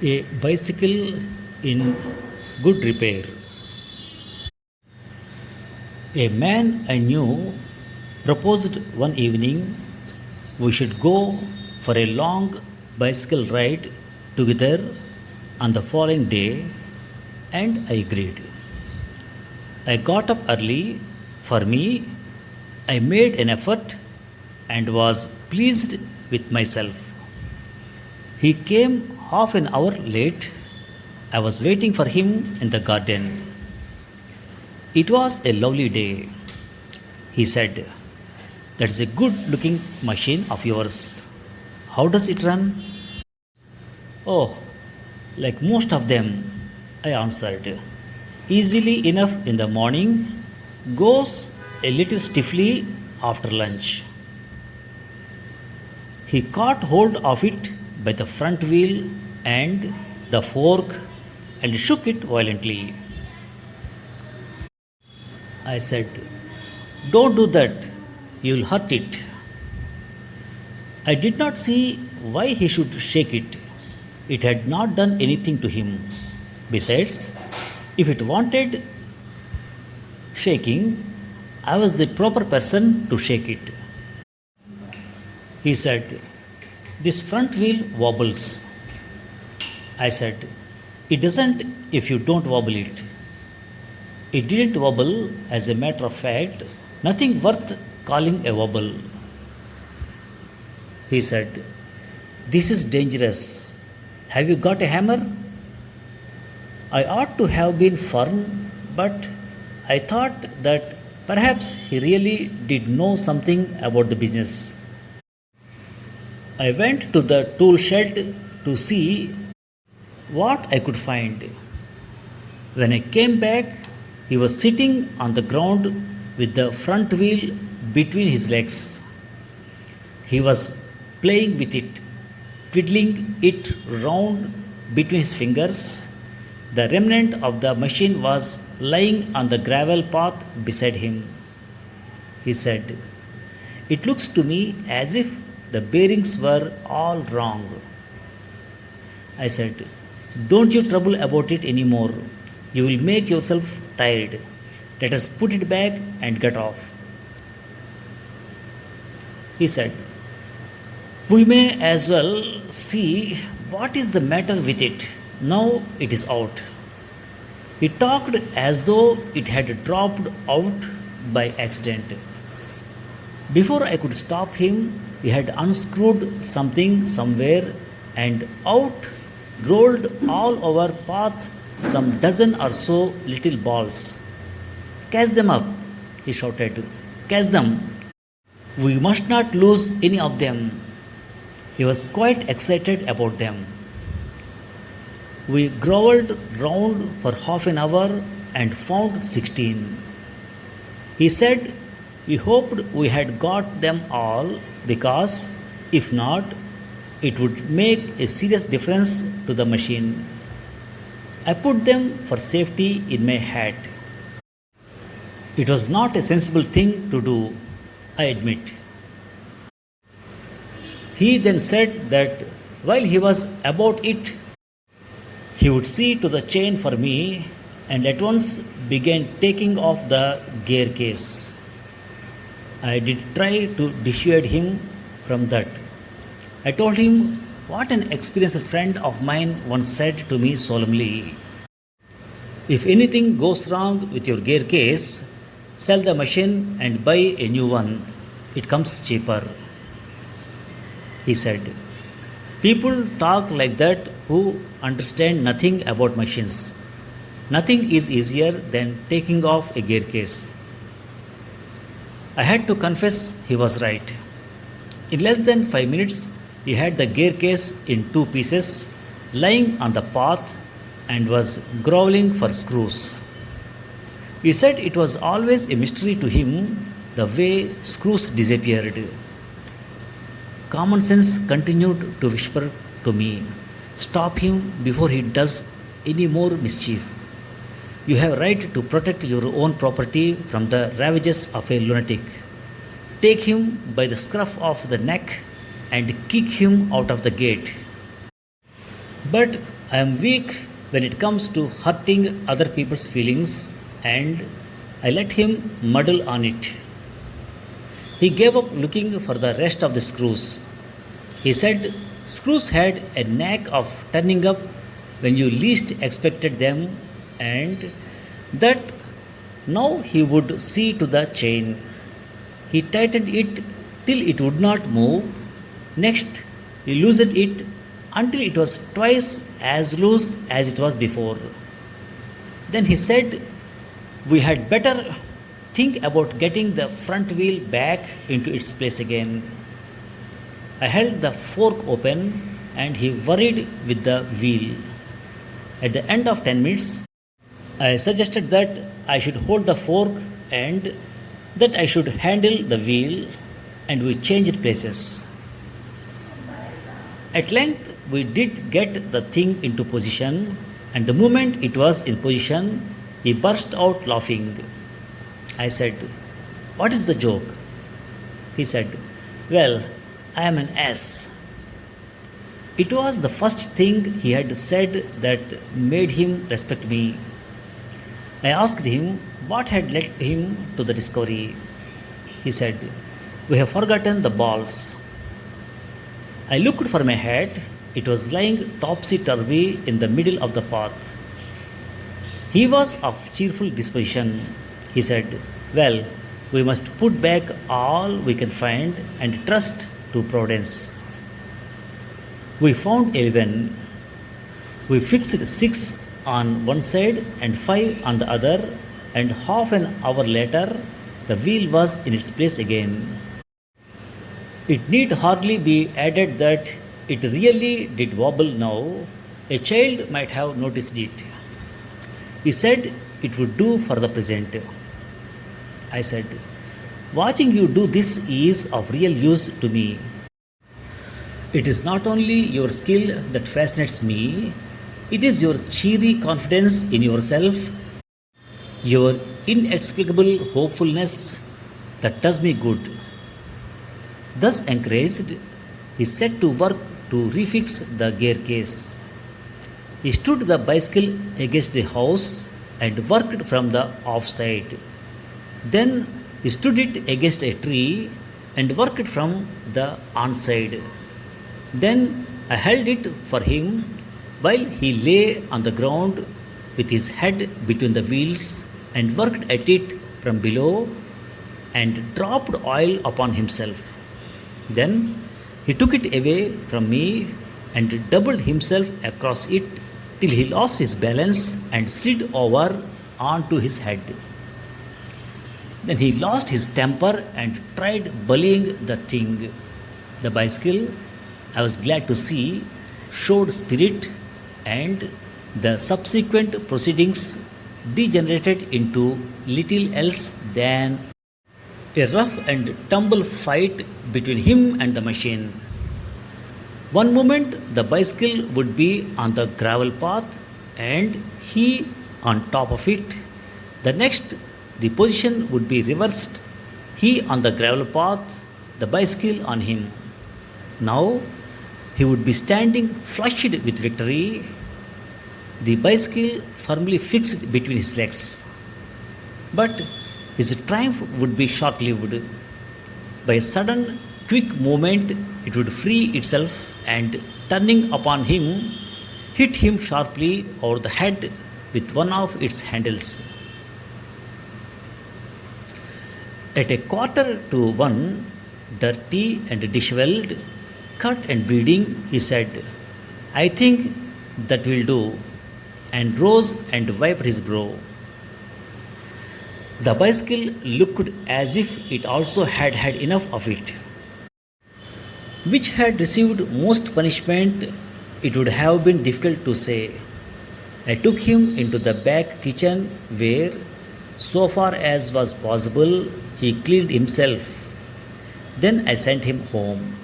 A bicycle in good repair. A man I knew proposed one evening we should go for a long bicycle ride together on the following day, and I agreed. I got up early. For me, I made an effort and was pleased with myself. He came half an hour late. I was waiting for him in the garden. It was a lovely day. He said, "That's a good looking machine of yours. How does it run?" "Oh, like most of them," I answered. "Easily enough in the morning, goes a little stiffly after lunch." He caught hold of it by the front wheel and the fork and shook it violently. I said, "Don't do that, you'll hurt it." I did not see why he should shake it. It had not done anything to him. Besides, if it wanted shaking, I was the proper person to shake it. He said, "This front wheel wobbles." I said, "It doesn't if you don't wobble it." It didn't wobble, as a matter of fact, nothing worth calling a wobble. He said, "This is dangerous. Have you got a hammer?" I ought to have been firm, but I thought that perhaps he really did know something about the business. I went to the tool shed to see what I could find. When I came back, he was sitting on the ground with the front wheel between his legs. He was playing with it, twiddling it round between his fingers. The remnant of the machine was lying on the gravel path beside him. He said, "It looks to me as if the bearings were all wrong." I said, "Don't you trouble about it anymore. You will make yourself tired. Let us put it back and get off." He said, "We may as well see what is the matter with it. Now it is out." He talked as though it had dropped out by accident. Before I could stop him, he had unscrewed something somewhere, and out rolled all over path some dozen or so little balls. "Catch them up," he shouted. "Catch them. We must not lose any of them." He was quite excited about them. We grovelled round for half an hour and found 16. He said he hoped we had got them all because, if not, it would make a serious difference to the machine. I put them for safety in my hat. It was not a sensible thing to do, I admit. He then said that while he was about it, he would see to the chain for me, and at once began taking off the gear case. I did try to dissuade him from that. I told him what an experienced friend of mine once said to me solemnly: "If anything goes wrong with your gear case, sell the machine and buy a new one. It comes cheaper." He said, "People talk like that who understand nothing about machines. Nothing is easier than taking off a gear case." I had to confess he was right. In less than 5 minutes, he had the gear case in two pieces, lying on the path, and was groveling for screws. He said it was always a mystery to him the way screws disappeared. Common sense continued to whisper to me, "Stop him before he does any more mischief. You have right to protect your own property from the ravages of a lunatic. Take him by the scruff of the neck and kick him out of the gate." But I am weak when it comes to hurting other people's feelings, and I let him muddle on it. He gave up looking for the rest of the screws. He said screws had a knack of turning up when you least expected them, and that now he would see to the chain. He tightened it till it would not move. Next, he loosened it until it was twice as loose as it was before. Then he said, we had better think about getting the front wheel back into its place again. I held the fork open and he worried with the wheel. At the end of 10 minutes, I suggested that I should hold the fork and that I should handle the wheel, and we changed places. At length, we did get the thing into position, and the moment it was in position, he burst out laughing. I said, what is the joke? He said, well, I am an ass. It was the first thing he had said that made him respect me. I asked him what had led him to the discovery. He said, we have forgotten the balls. I looked for my hat. It was lying topsy turvy in the middle of the path. He was of cheerful disposition. He said, well, we must put back all we can find and trust to Providence. We found 11. We fixed 6 on one side and 5 on the other, and half an hour later, the wheel was in its place again. It need hardly be added that it really did wobble now. A child might have noticed it. He said it would do for the present. I said, watching you do this is of real use to me. It is not only your skill that fascinates me, it is your cheery confidence in yourself, your inexplicable hopefulness that does me good. Thus encouraged, he set to work to refix the gear case. He stood the bicycle against the house and worked from the off side. Then he stood it against a tree and worked from the on side. Then I held it for him while he lay on the ground with his head between the wheels and worked at it from below and dropped oil upon himself. Then he took it away from me and doubled himself across it till he lost his balance and slid over onto his head. Then he lost his temper and tried bullying the thing. The bicycle, I was glad to see, showed spirit, and the subsequent proceedings degenerated into little else than a rough and tumble fight between him and the machine. One moment the bicycle would be on the gravel path and he on top of it. The next, the position would be reversed, he on the gravel path, the bicycle on him. Now he would be standing flushed with victory, the bicycle firmly fixed between his legs. But his triumph would be short lived. By a sudden, quick movement, it would free itself and, turning upon him, hit him sharply over the head with one of its handles. At 1:15, dirty and disheveled, cut and bleeding, he said, I think that will do, and rose and wiped his brow. The bicycle looked as if it also had had enough of it. Which had received most punishment, it would have been difficult to say. I took him into the back kitchen where, so far as was possible, he cleaned himself. Then I sent him home.